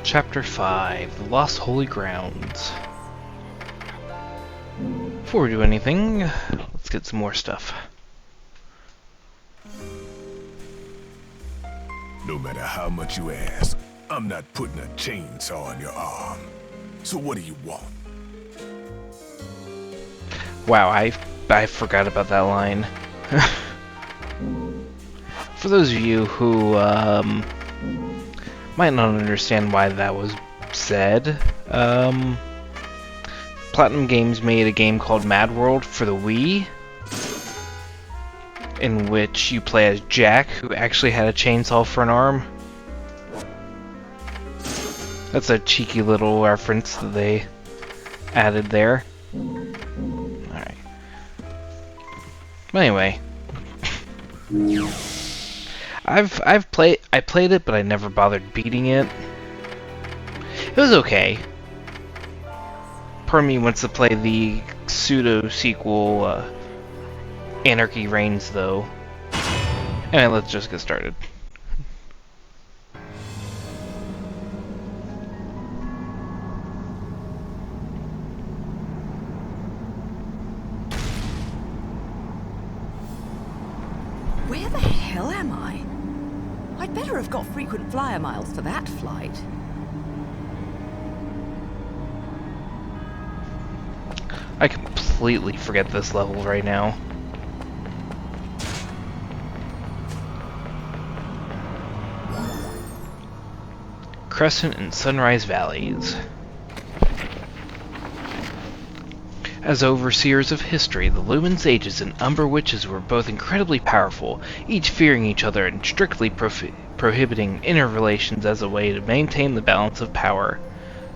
Chapter 5, The Lost Holy Grounds. Before we do anything, let's get some more stuff. No matter how much you ask, I'm not putting a chainsaw on your arm. So what do you want? Wow, I forgot about that line. For those of you who might not understand why that was said, Platinum Games made a game called Mad World for the Wii, in which you play as Jack, who actually had a chainsaw for an arm. That's a cheeky little reference that they added there. Alright. But anyway. I played it, but I never bothered beating it. It was okay. Part of me wants to play the pseudo-sequel, Anarchy Reigns, though. Anyway, let's just get started. Where the hell am I? I'd better have got frequent flyer miles for that flight. I completely forget this level right now. Crescent and Sunrise Valleys. As overseers of history, the Lumen Sages and Umber Witches were both incredibly powerful, each fearing each other and strictly prohibiting interrelations as a way to maintain the balance of power.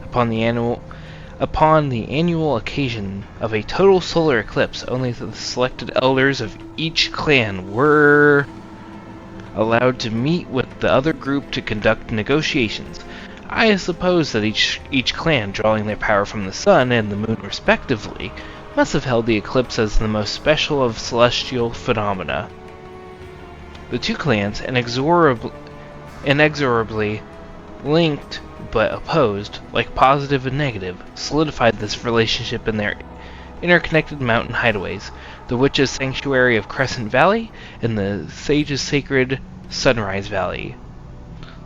Upon the annual occasion of a total solar eclipse, only the selected elders of each clan were allowed to meet with the other group to conduct negotiations. I suppose that each clan, drawing their power from the sun and the moon respectively, must have held the eclipse as the most special of celestial phenomena. The two clans, inexorably linked but opposed, like positive and negative, solidified this relationship in their interconnected mountain hideaways, the Witches' Sanctuary of Crescent Valley and the Sages' Sacred Sunrise Valley.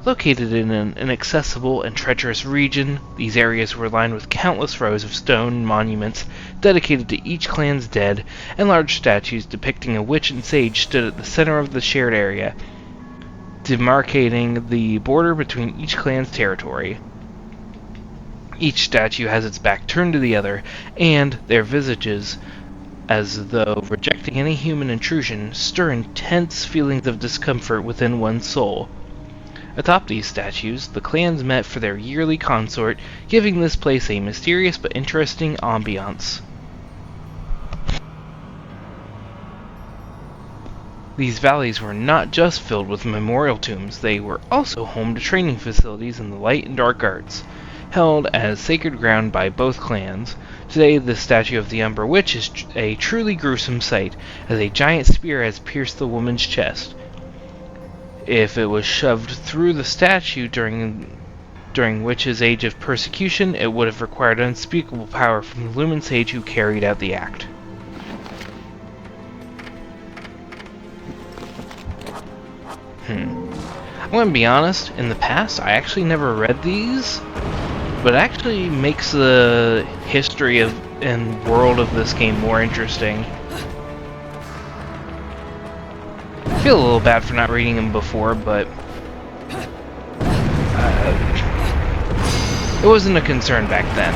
Located in an inaccessible and treacherous region, these areas were lined with countless rows of stone monuments dedicated to each clan's dead, and large statues depicting a witch and sage stood at the center of the shared area, demarcating the border between each clan's territory. Each statue has its back turned to the other, and their visages, as though rejecting any human intrusion, stir intense feelings of discomfort within one's soul. Atop these statues, the clans met for their yearly consort, giving this place a mysterious but interesting ambiance. These valleys were not just filled with memorial tombs, they were also home to training facilities in the light and dark arts, held as sacred ground by both clans. Today, the statue of the Umber Witch is a truly gruesome sight, as a giant spear has pierced the woman's chest. If it was shoved through the statue during Witch's age of persecution, it would have required unspeakable power from the Lumen Sage who carried out the act. I'm going to be honest, in the past I actually never read these, but it actually makes the history of and world of this game more interesting. I feel a little bad for not reading them before, but it wasn't a concern back then.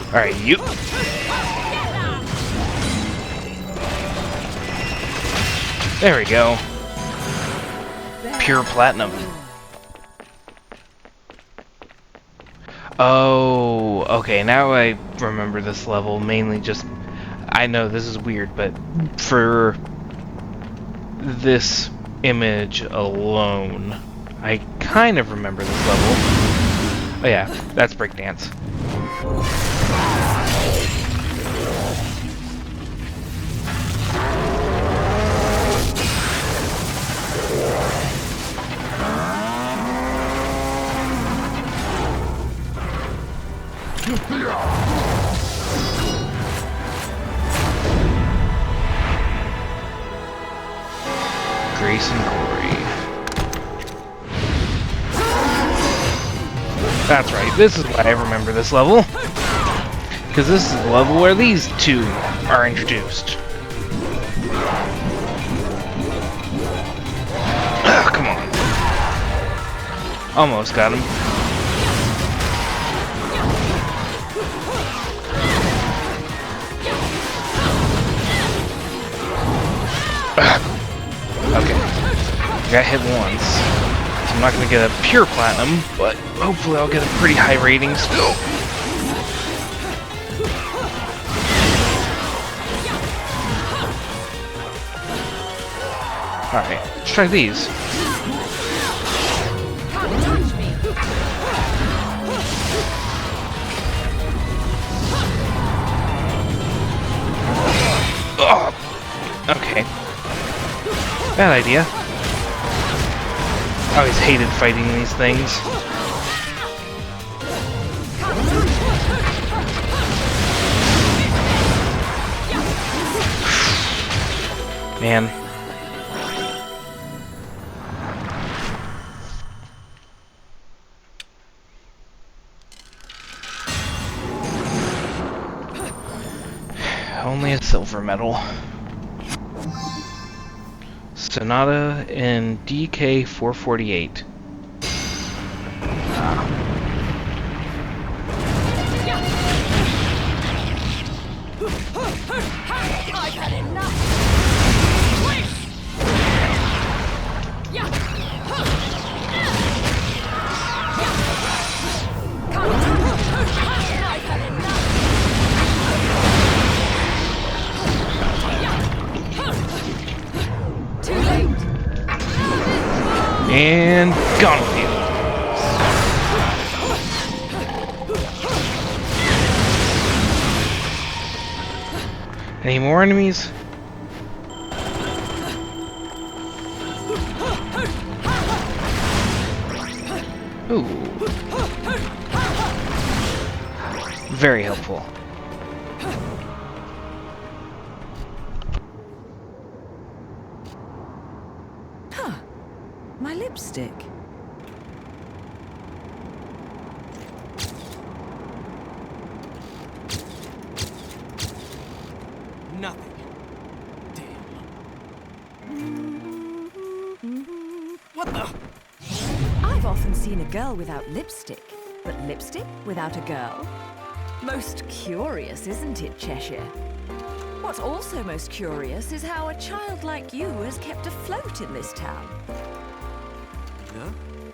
Alright, you. There we go. Pure platinum. Oh, okay, now I remember this level, mainly just... I know this is weird, but for this image alone, I kind of remember this level. Oh yeah, that's breakdance. grace and glory. That's right, this is why I remember this level. Because this is the level where these two are introduced. Ugh, come on. Almost got him. Okay. Got hit once. So I'm not going to get a pure platinum, but hopefully I'll get a pretty high rating still. Alright, let's try these. Oh, okay. Bad idea. I always hated fighting these things. Man. Only a silver medal. Sonata in DK 448. I've had enough. Too late. And gone with you. Any more enemies? Ooh. Very helpful. Huh. My lipstick. Nothing. Damn. What the? I've often seen a girl without lipstick, but lipstick without a girl? Most curious, isn't it, Cheshire? What's also most curious is how a child like you is kept afloat in this town.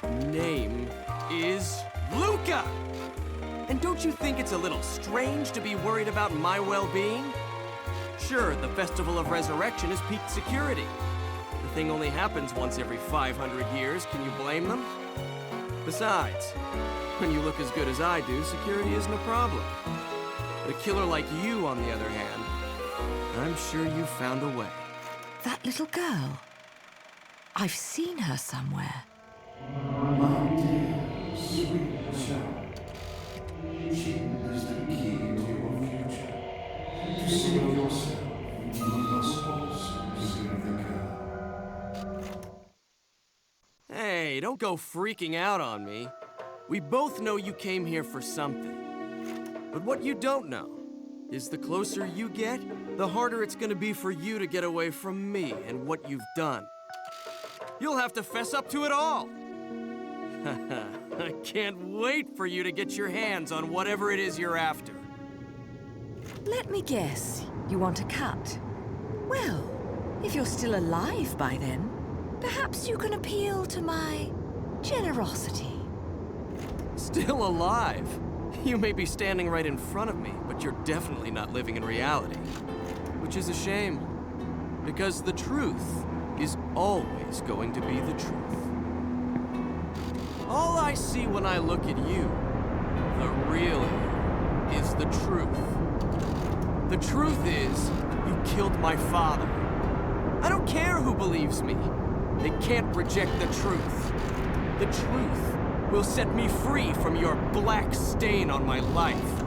The name is Luca! And don't you think it's a little strange to be worried about my well-being? Sure, the Festival of Resurrection is peak security. The thing only happens once every 500 years, can you blame them? Besides, when you look as good as I do, security isn't a problem. But a killer like you, on the other hand, I'm sure you found a way. That little girl. I've seen her somewhere. My dear, sweet child, she is the key to your future. To save yourself, you must also save the girl. Hey, don't go freaking out on me. We both know you came here for something. But what you don't know is the closer you get, the harder it's gonna be for you to get away from me and what you've done. You'll have to fess up to it all. I can't wait for you to get your hands on whatever it is you're after. Let me guess. You want a cut? Well, if you're still alive by then, perhaps you can appeal to my generosity. Still alive? You may be standing right in front of me, but you're definitely not living in reality. Which is a shame, because the truth is always going to be the truth. All I see when I look at you, the real you, is the truth. The truth is, you killed my father. I don't care who believes me. They can't reject the truth. The truth will set me free from your black stain on my life.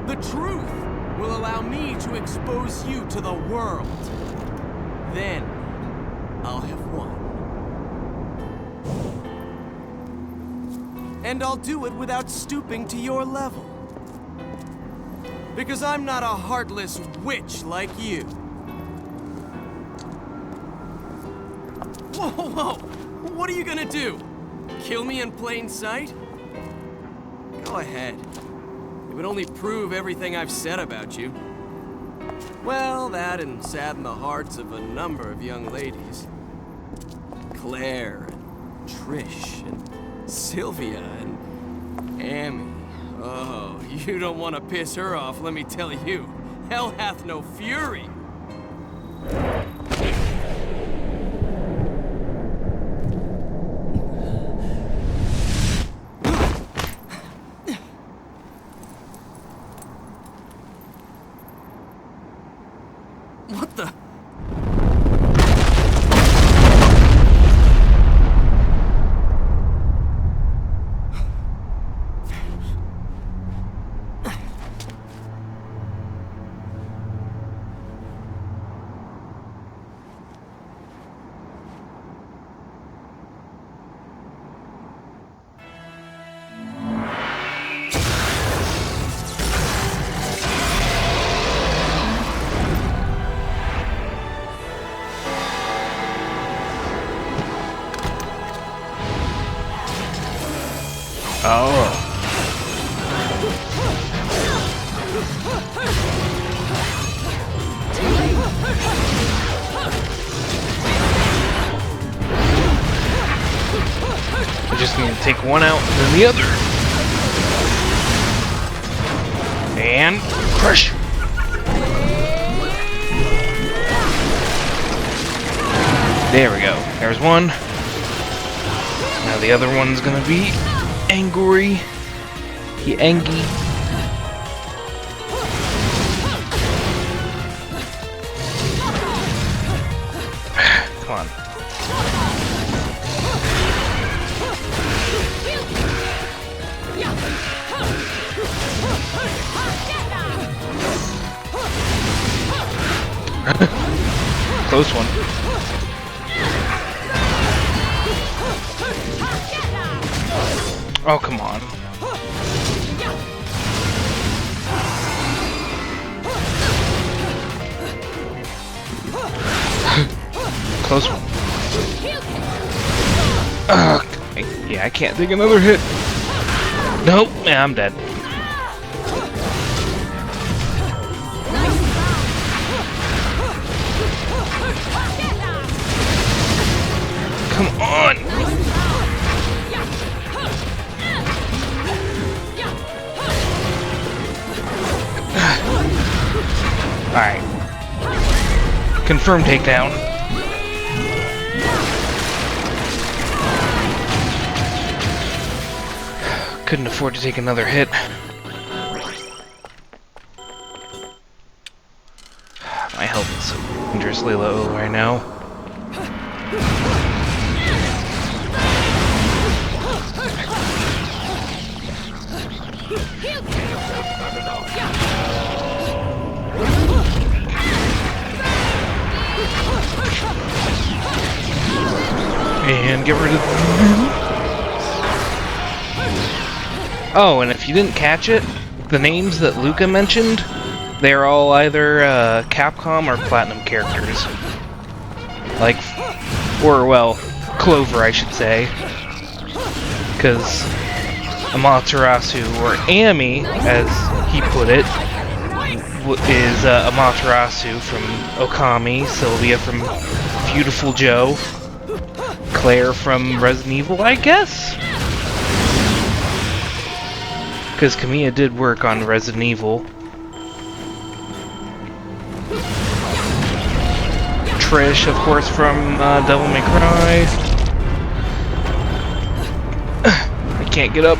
The truth will allow me to expose you to the world. Then, I'll have won. And I'll do it without stooping to your level. Because I'm not a heartless witch like you. Whoa, whoa, whoa! What are you gonna do? Kill me in plain sight? Go ahead. It would only prove everything I've said about you. Well, that and sadden the hearts of a number of young ladies. Claire, and Trish, and Sylvia, and Amy. Oh, you don't want to piss her off, let me tell you. Hell hath no fury. What the? Oh. I just need to take one out and then the other. And crush. There we go. There's one. Now the other one's gonna be angry. He angry. Come on. Close one. Oh, come on. Close one. Yeah, I can't take another hit. Nope, yeah, I'm dead. Come on! Alright. Confirm takedown. Couldn't afford to take another hit. My health is so dangerously low right now. And get rid of Oh, and if you didn't catch it, the names that Luca mentioned, they're all either Capcom or Platinum characters. Like, or well, Clover, I should say. Because Amaterasu, or Amy, as he put it, is Amaterasu from Okami, Sylvia from Beautiful Joe, Claire from Resident Evil, I guess? Because Kamiya did work on Resident Evil. Trish, of course, from Devil May Cry. I can't get up.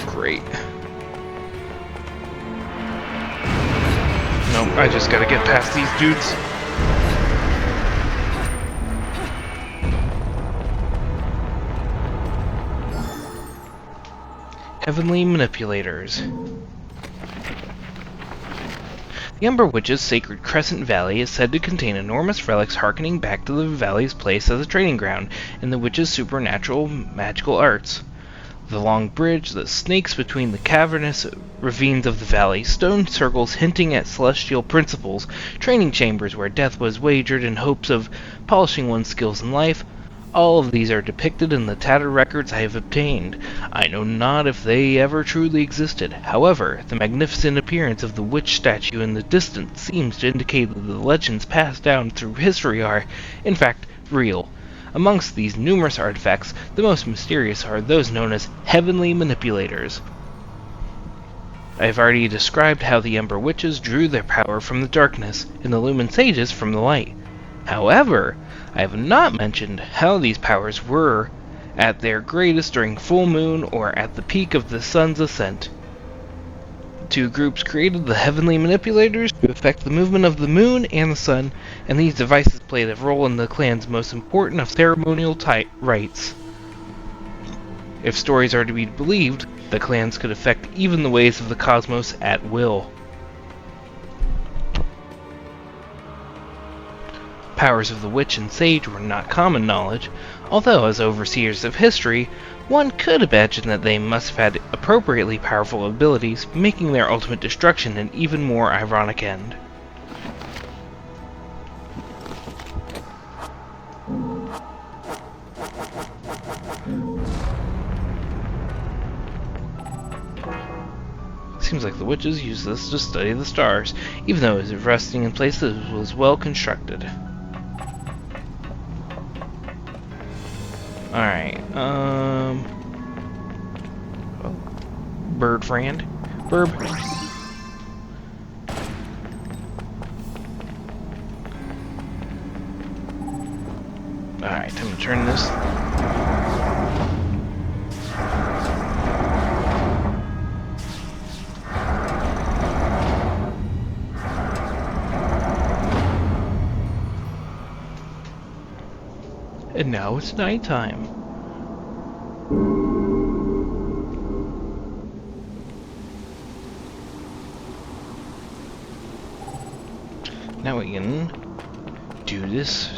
Great. Nope, I just gotta get past these dudes. Heavenly Manipulators. The Ember Witch's sacred Crescent Valley is said to contain enormous relics harkening back to the valley's place as a training ground in the witch's supernatural magical arts. The long bridge that snakes between the cavernous ravines of the valley, stone circles hinting at celestial principles, training chambers where death was wagered in hopes of polishing one's skills in life, all of these are depicted in the tattered records I have obtained. I know not if they ever truly existed. However, the magnificent appearance of the witch statue in the distance seems to indicate that the legends passed down through history are, in fact, real. Amongst these numerous artifacts, the most mysterious are those known as heavenly manipulators. I have already described how the Ember Witches drew their power from the darkness, and the Lumen Sages from the light. However, I have not mentioned how these powers were at their greatest during full moon or at the peak of the sun's ascent. Two groups created the heavenly manipulators to affect the movement of the moon and the sun, and these devices played a role in the clan's most important of ceremonial rites. If stories are to be believed, the clans could affect even the ways of the cosmos at will. Powers of the witch and sage were not common knowledge, although as overseers of history, one could imagine that they must have had appropriately powerful abilities, making their ultimate destruction an even more ironic end. Seems like the witches used this to study the stars, even though its resting in places was well constructed. Alright, bird friend. Burb. Alright, time to turn this. And now it's nighttime. Now we can do this.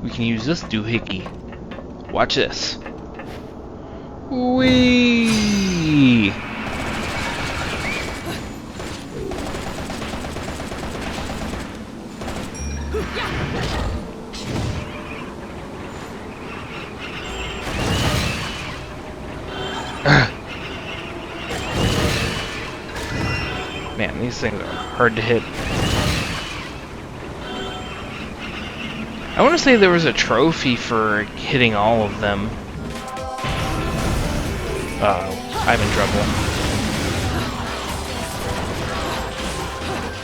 We can use this doohickey. Watch this. Whee! Man, these things are hard to hit. I want to say there was a trophy for hitting all of them. Uh-oh, I'm in trouble.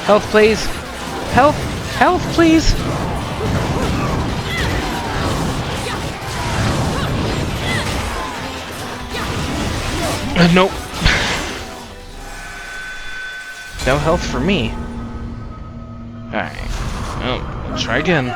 Health, please! Health! Health, please! Nope. No health for me. Alright. Oh, let's try again.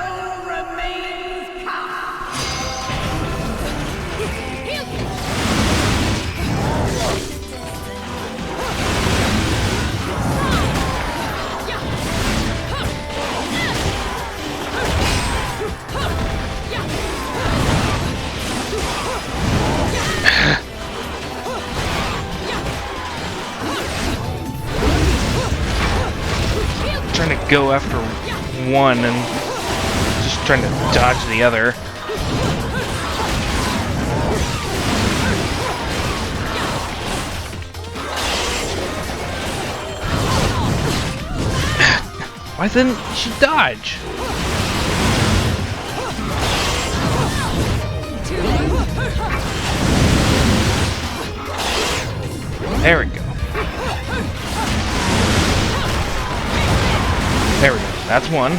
Trying to go after one and just trying to dodge the other. Why didn't she dodge? There we go. There we go. That's one.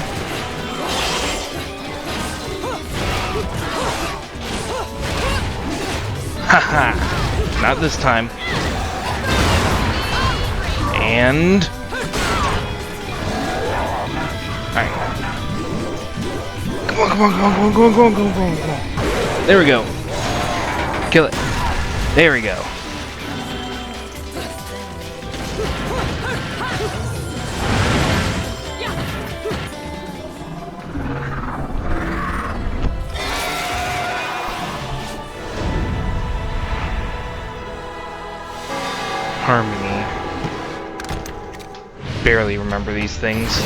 Haha. Not this time. And... Alright. Come on, come on, come on, come on, come on, come on, come on, come on, come on. There we go. Kill it. There we go. barely remember these things.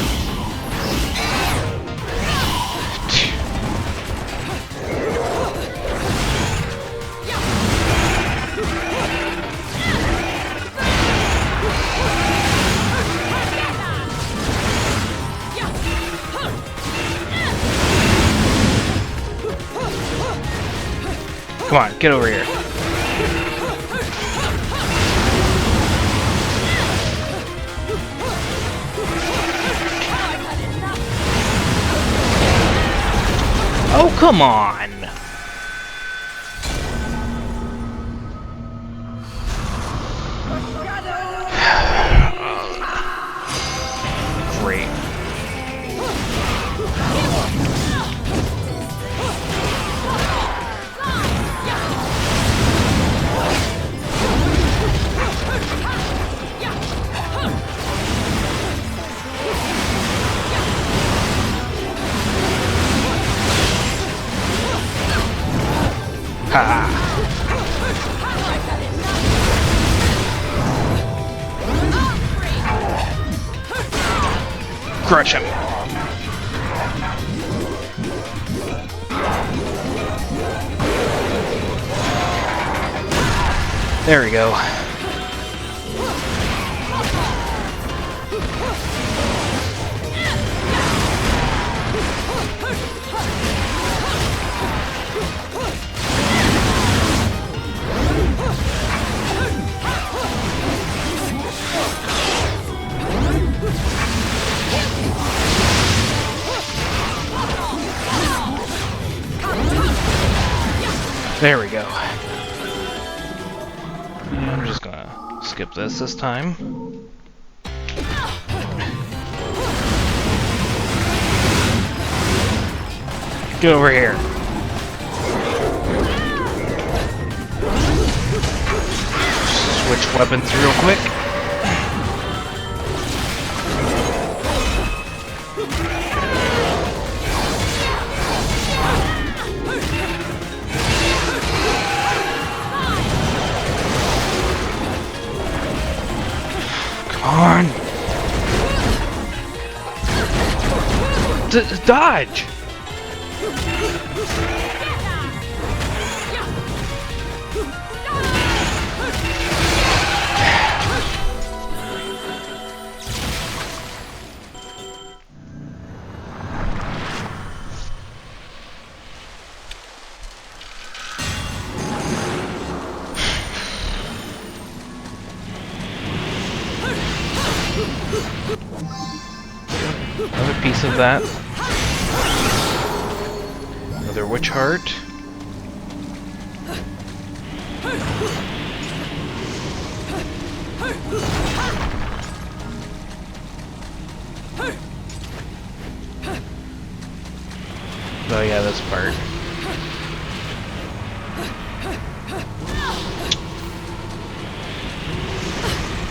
Come on, get over here. Oh, come on! Great. Ha! Crush him! There we go. There we go. I'm just gonna skip this time. Get over here. Switch weapons real quick. Come on. Dodge! Another piece of that. Another witch heart. Oh yeah, this part.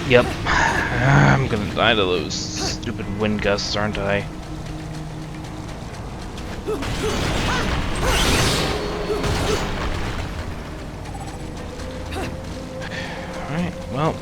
Yep. I'm gonna die to those stupid wind gusts, aren't I? Alright, well.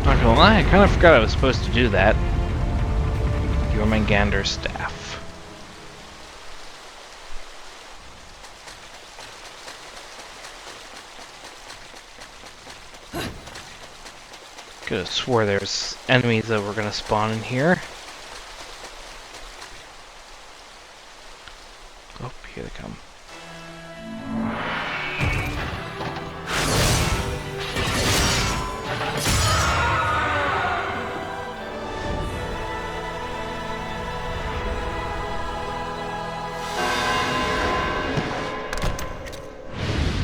Not gonna lie, I kind of forgot I was supposed to do that. Jormungandr's staff. Could have swore there's enemies that were gonna spawn in here. Oh, here they come.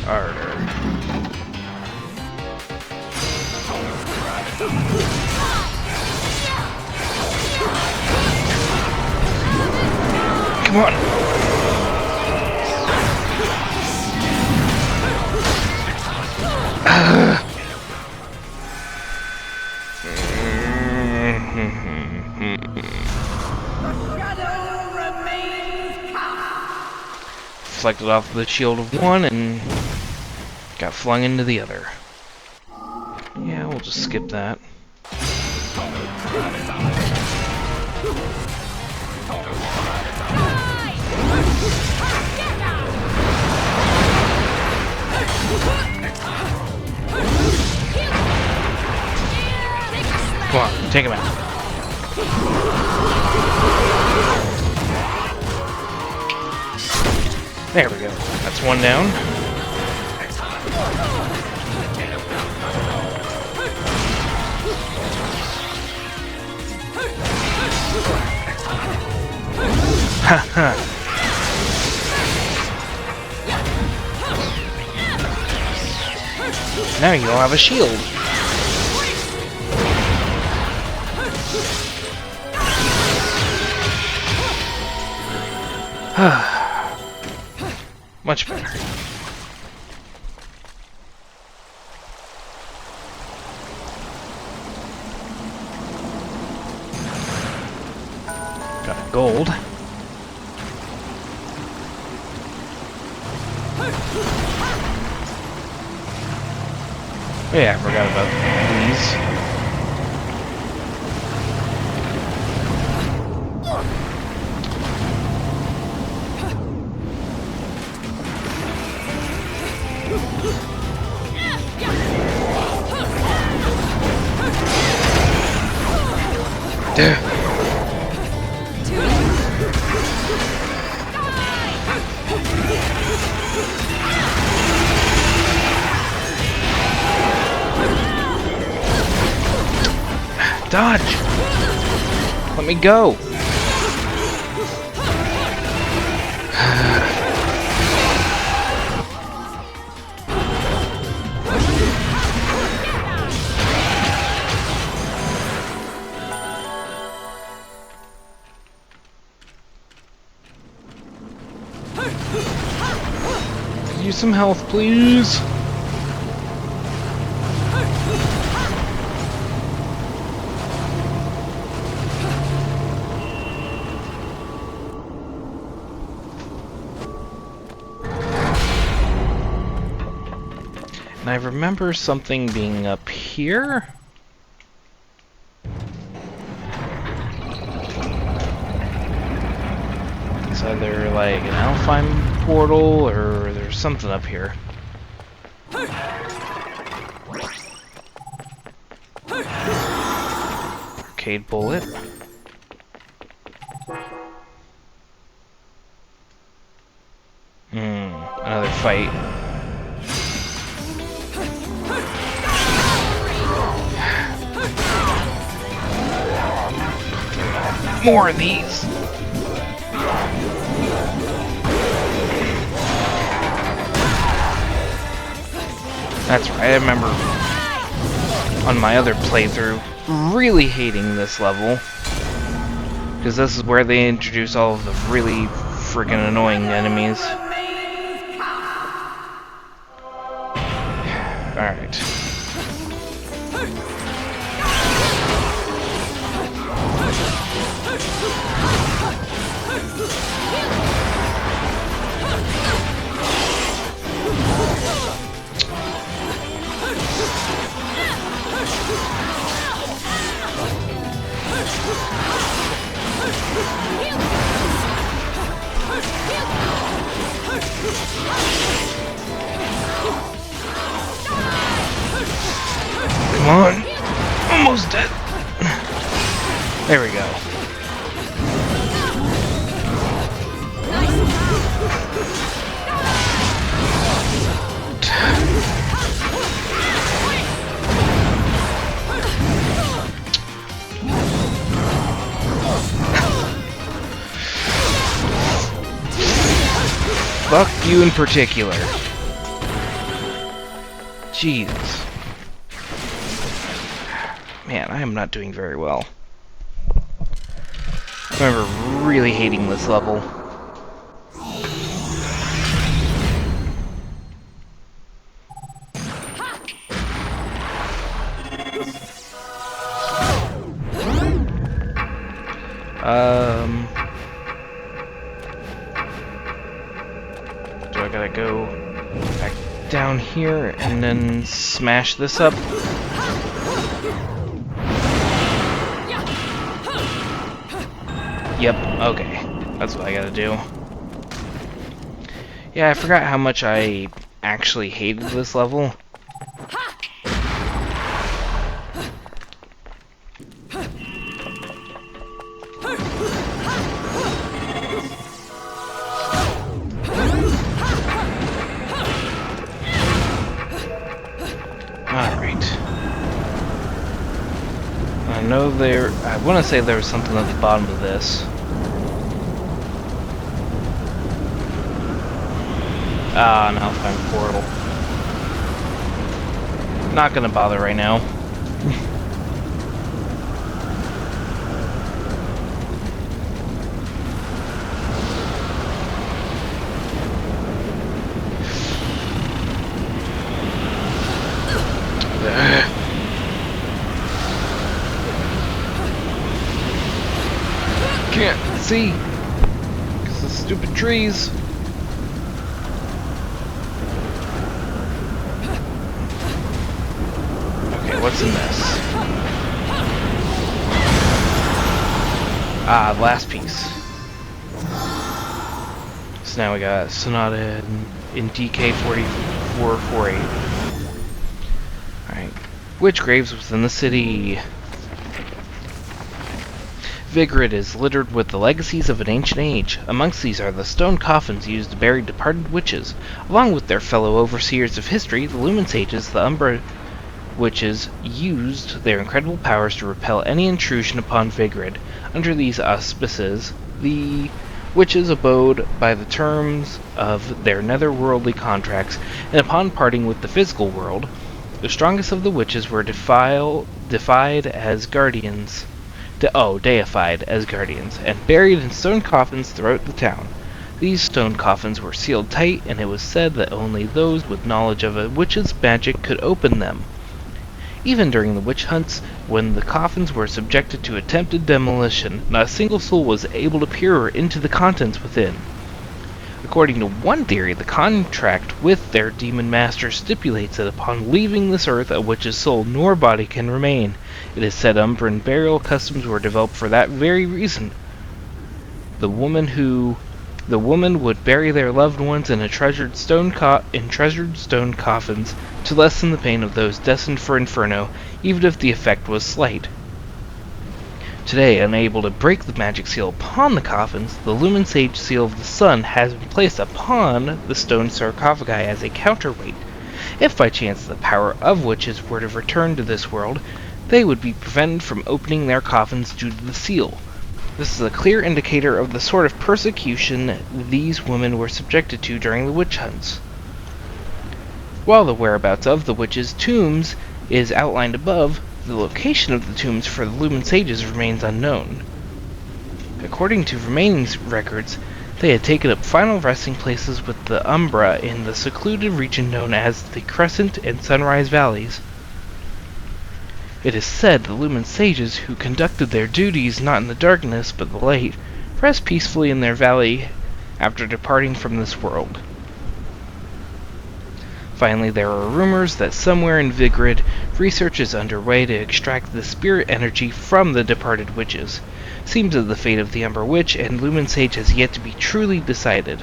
Harder. Come on. Reflected off the shield of one and got flung into the other. Yeah, we'll just skip that. Come on, take him out. There we go. That's one down. Haha. Now you all have a shield. Much better. Got gold. Oh yeah, I forgot about these. Dodge! Let me go! Use some health, please! And I remember something being up here? It's either like an Alfheim portal or there's something up here. Arcade bullet. Another fight. More of these. That's right, I remember on my other playthrough really hating this level. Because this is where they introduce all of the really freaking annoying enemies. Alright. Come on. Almost dead. There we go. Fuck you in particular. Jeez. Man, I am not doing very well. I remember really hating this level. Do I gotta go back down here and then smash this up? Yep, okay. That's what I gotta do. Yeah, I forgot how much I actually hated this level. Alright. I know I want to say there was something at the bottom of this. Ah, now find portal. Not gonna bother right now. Can't see because of stupid trees. Okay, what's in this? Ah, last piece. So now we got Sonata in DK4448. Alright. Which graves within the city? Vigrid is littered with the legacies of an ancient age. Amongst these are the stone coffins used to bury departed witches. Along with their fellow overseers of history, the Lumen Sages, the Umbra witches, used their incredible powers to repel any intrusion upon Vigrid. Under these auspices, the witches abode by the terms of their netherworldly contracts, and upon parting with the physical world, the strongest of the witches were deified as guardians, and buried in stone coffins throughout the town. These stone coffins were sealed tight, and it was said that only those with knowledge of a witch's magic could open them. Even during the witch hunts, when the coffins were subjected to attempted demolition, not a single soul was able to peer into the contents within. According to one theory, the contract with their demon master stipulates that upon leaving this earth, a witch's soul nor body can remain. It is said Umbran burial customs were developed for that very reason. The woman would bury their loved ones in treasured stone coffins to lessen the pain of those destined for inferno, even if the effect was slight. Today, unable to break the magic seal upon the coffins, the Lumen Sage seal of the sun has been placed upon the stone sarcophagi as a counterweight. If by chance the power of witches were to return to this world, they would be prevented from opening their coffins due to the seal. This is a clear indicator of the sort of persecution these women were subjected to during the witch hunts. While the whereabouts of the witches' tombs is outlined above, the location of the tombs for the Lumen Sages remains unknown. According to remaining records, they had taken up final resting places with the Umbra in the secluded region known as the Crescent and Sunrise Valleys. It is said the Lumen Sages, who conducted their duties not in the darkness but the light, rest peacefully in their valley after departing from this world. Finally, there are rumors that somewhere in Vigrid, research is underway to extract the spirit energy from the departed witches. Seems that the fate of the Umber Witch and Lumen Sage has yet to be truly decided.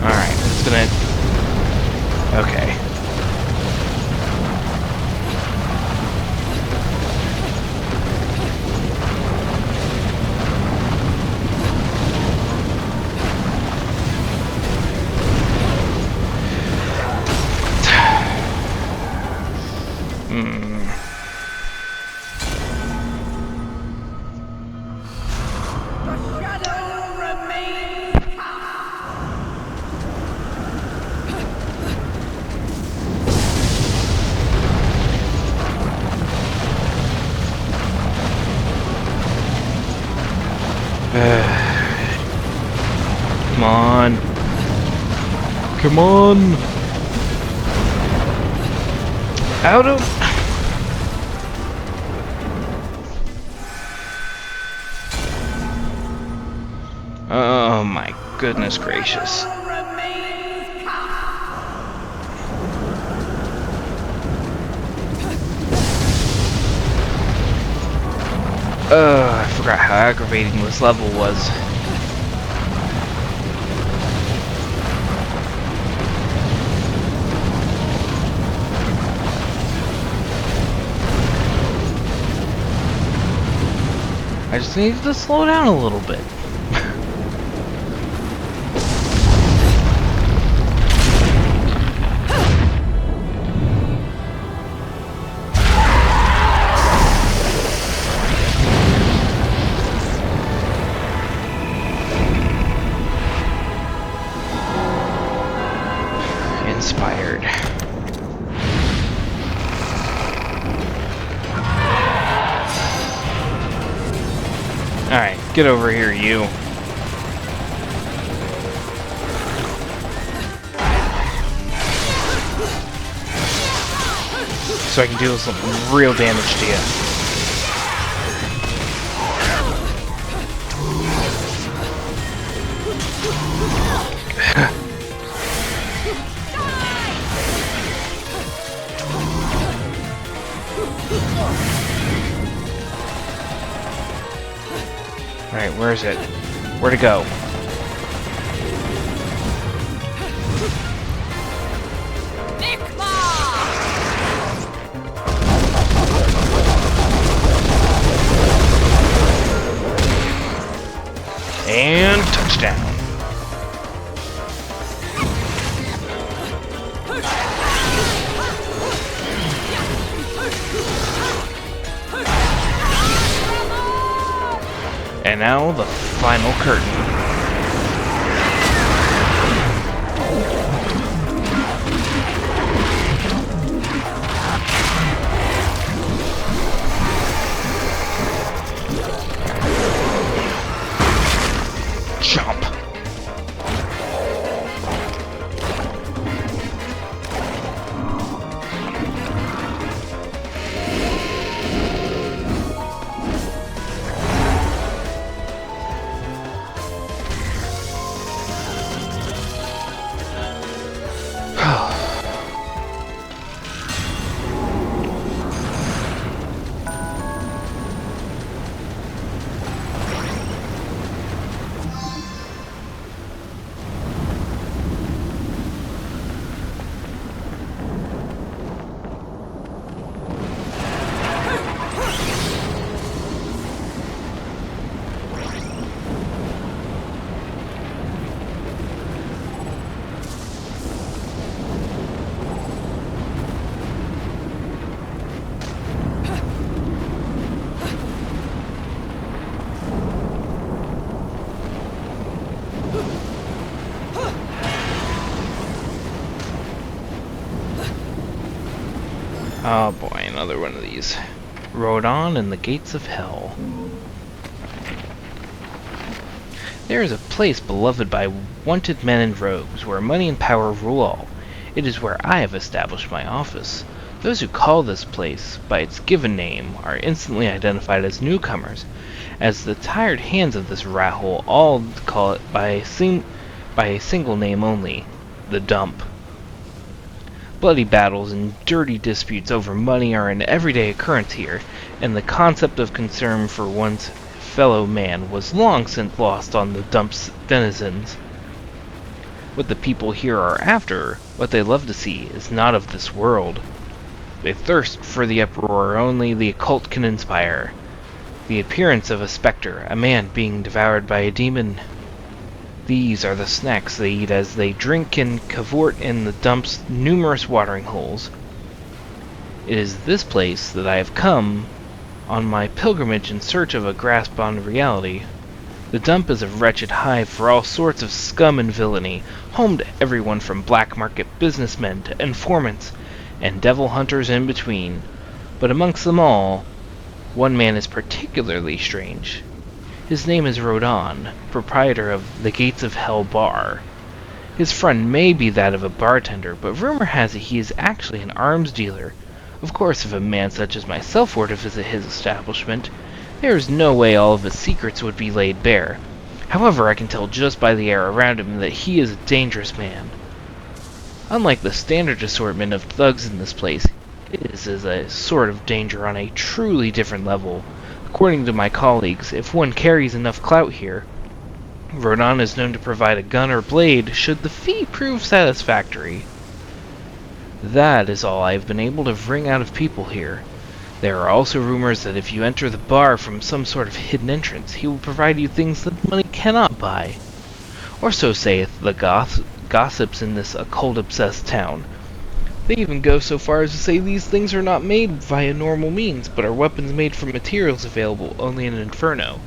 Alright, it's gonna... Okay. Come on. Come on. Out of... Oh my goodness gracious. I forgot how aggravating this level was. I just needed to slow down a little bit. Inspired. Alright, get over here, you. So I can deal some real damage to you. Alright, where is it? Where to go? And touchdown. And now the final curtain. Jump. Oh boy, another one of these. Rode on in the gates of hell. There is a place beloved by wanted men and rogues, where money and power rule all. It is where I have established my office. Those who call this place by its given name are instantly identified as newcomers, as the tired hands of this rat hole all call it by a single name only, the dump. Bloody battles and dirty disputes over money are an everyday occurrence here, and the concept of concern for one's fellow man was long since lost on the dump's denizens. What the people here are after, what they love to see, is not of this world. They thirst for the uproar only the occult can inspire. The appearance of a specter, a man being devoured by a demon. These are the snacks they eat as they drink and cavort in the dump's numerous watering holes. It is this place that I have come on my pilgrimage in search of a grasp on reality. The dump is a wretched hive for all sorts of scum and villainy, home to everyone from black market businessmen to informants and devil hunters in between. But amongst them all, one man is particularly strange. His name is Rodon, proprietor of the Gates of Hell bar. His front may be that of a bartender, but rumor has it he is actually an arms dealer. Of course, if a man such as myself were to visit his establishment, there is no way all of his secrets would be laid bare. However, I can tell just by the air around him that he is a dangerous man. Unlike the standard assortment of thugs in this place, his is a sort of danger on a truly different level. According to my colleagues, if one carries enough clout here, Rodon is known to provide a gun or blade should the fee prove satisfactory. That is all I have been able to wring out of people here. There are also rumors that if you enter the bar from some sort of hidden entrance, he will provide you things that money cannot buy. Or so saith the gossips in this occult-obsessed town. They even go so far as to say these things are not made via normal means, but are weapons made from materials available only in Inferno.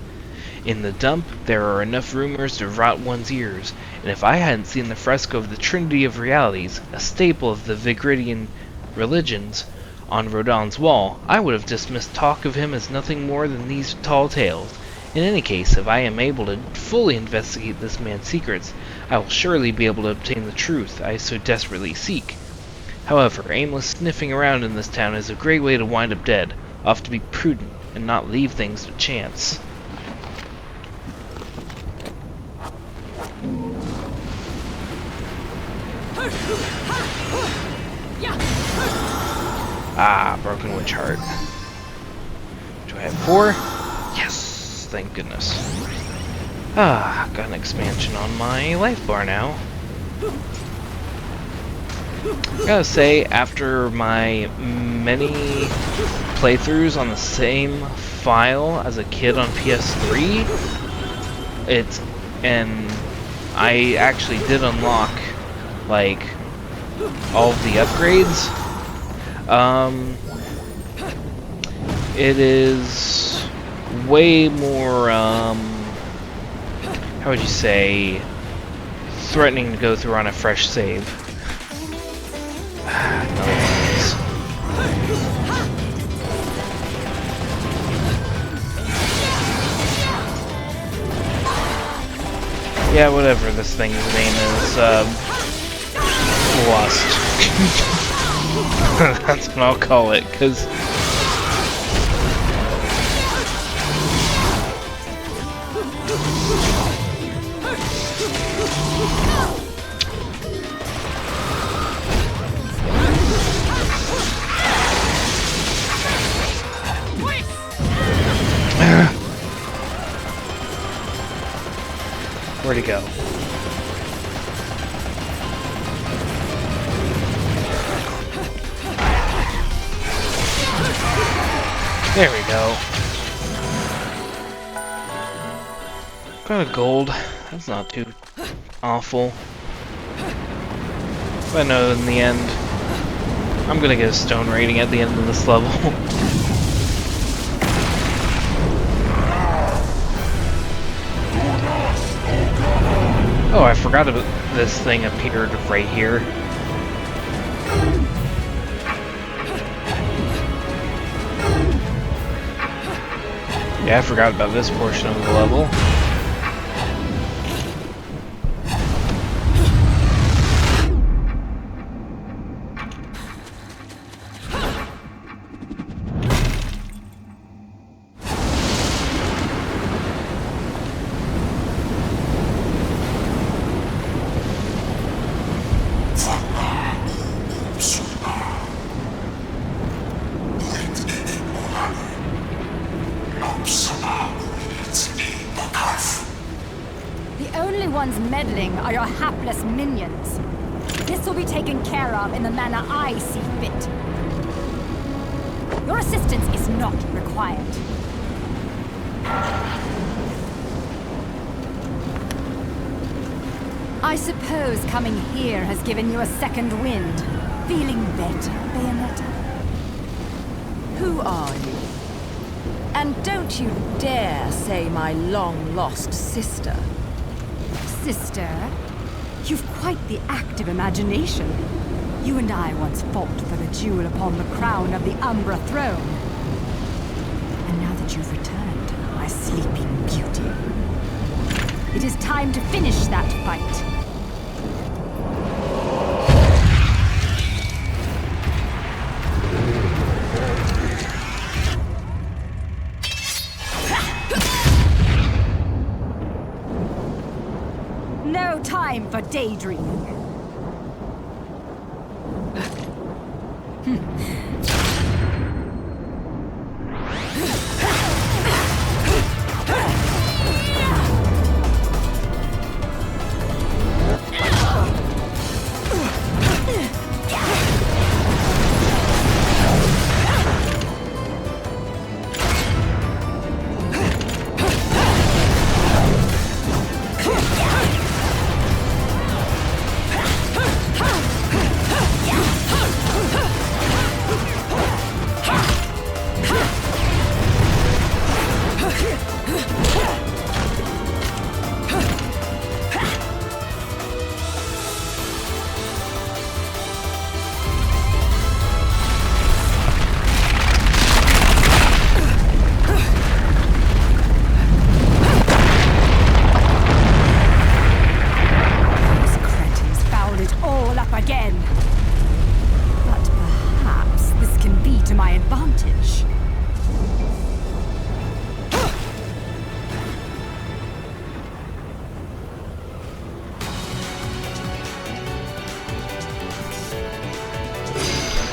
In the dump, there are enough rumors to rot one's ears, and if I hadn't seen the fresco of the Trinity of Realities, a staple of the Vigridian religions, on Rodon's wall, I would have dismissed talk of him as nothing more than these tall tales. In any case, if I am able to fully investigate this man's secrets, I will surely be able to obtain the truth I so desperately seek. However, aimless sniffing around in this town is a great way to wind up dead. I'll have to be prudent and not leave things to chance. Ah, broken witch heart. Do I have 4? Yes, thank goodness. Ah, got an expansion on my life bar now. Gotta say, after my many playthroughs on the same file as a kid on PS3, and I actually did unlock, like, all of the upgrades. It is way more, how would you say, threatening to go through on a fresh save. Another one of these. Yeah, whatever this thing's name is, Lust. That's what I'll call it, cause where'd he go? There we go. Got a gold. That's not too awful. But no, in the end, I'm gonna get a stone rating at the end of this level. Oh, I forgot about this thing appeared right here. Yeah, I forgot about this portion of the level. ones meddling are your hapless minions. This will be taken care of in the manner I see fit. Your assistance is not required. I suppose coming here has given you a second wind. Feeling better, Bayonetta? Who are you? And don't you dare say my long-lost sister. Sister? You've quite the active imagination. You and I once fought for the jewel upon the crown of the Umbra throne. And now that you've returned, my sleeping beauty, time to finish that fight. No time for daydreaming.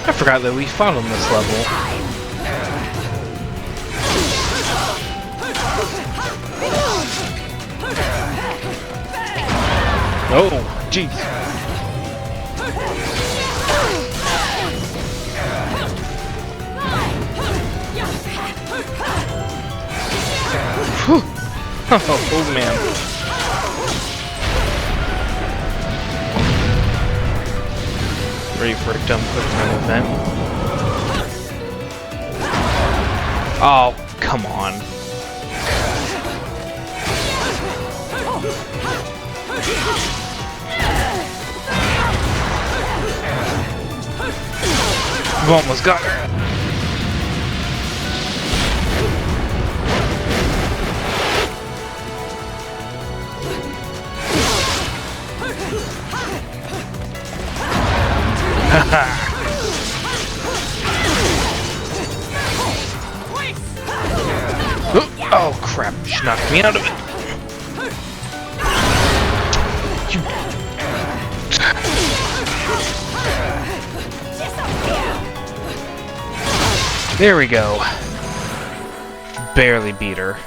I forgot that we fought on this level. Oh, jeez. Whew. Oh man. Ready for a dumb quick time event. Oh, come on. We almost got her. Oh crap, she knocked me out of it. There we go. Barely beat her.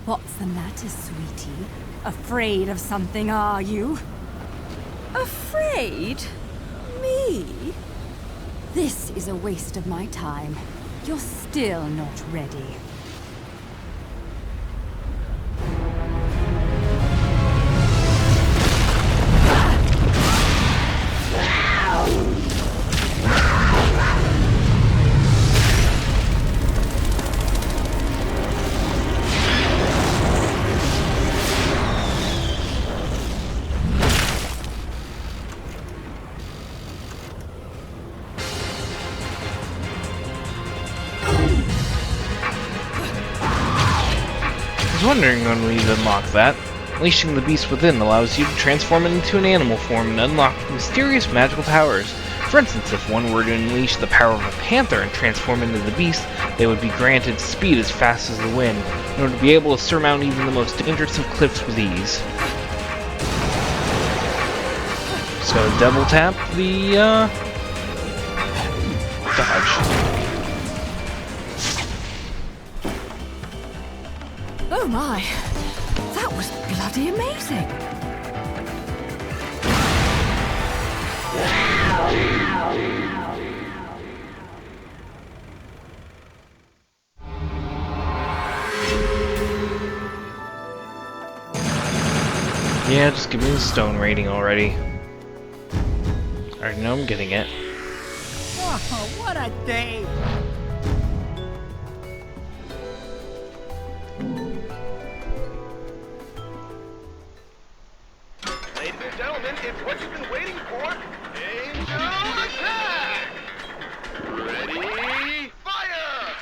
What's the matter, sweetie? Afraid of something, are you? Afraid? Me? This is a waste of my time. You're still not ready. I was wondering when we'd unlock that. Unleashing the beast within allows you to transform it into an animal form and unlock mysterious magical powers. For instance, if one were to unleash the power of a panther and transform into the beast, they would be granted speed as fast as the wind, in order to be able to surmount even the most dangerous of cliffs with ease. So double tap the dodge. Oh my! That was bloody amazing! Yeah, just give me the stone rating already. I already know I'm getting it. Oh, what a day! Ladies and gentlemen, it's what you've been waiting for. Angel attack! Ready, fire!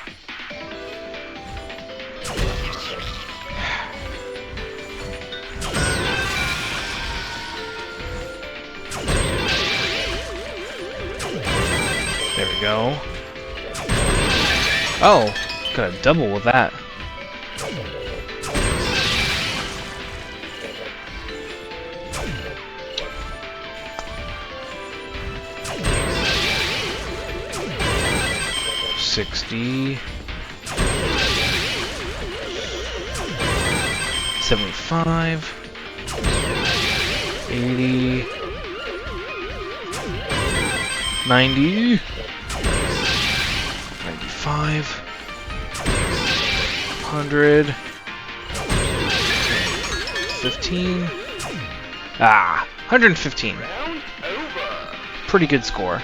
we go. Oh, got a double with that. $60, 75, 80, 90, 95, 100, 15, 115. Round over. Pretty good score.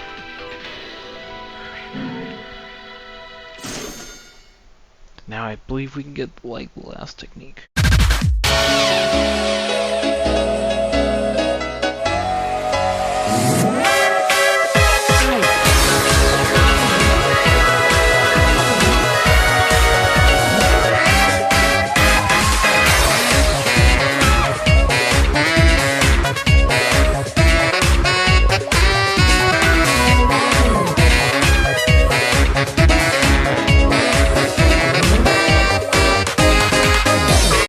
Now I believe we can get the last technique.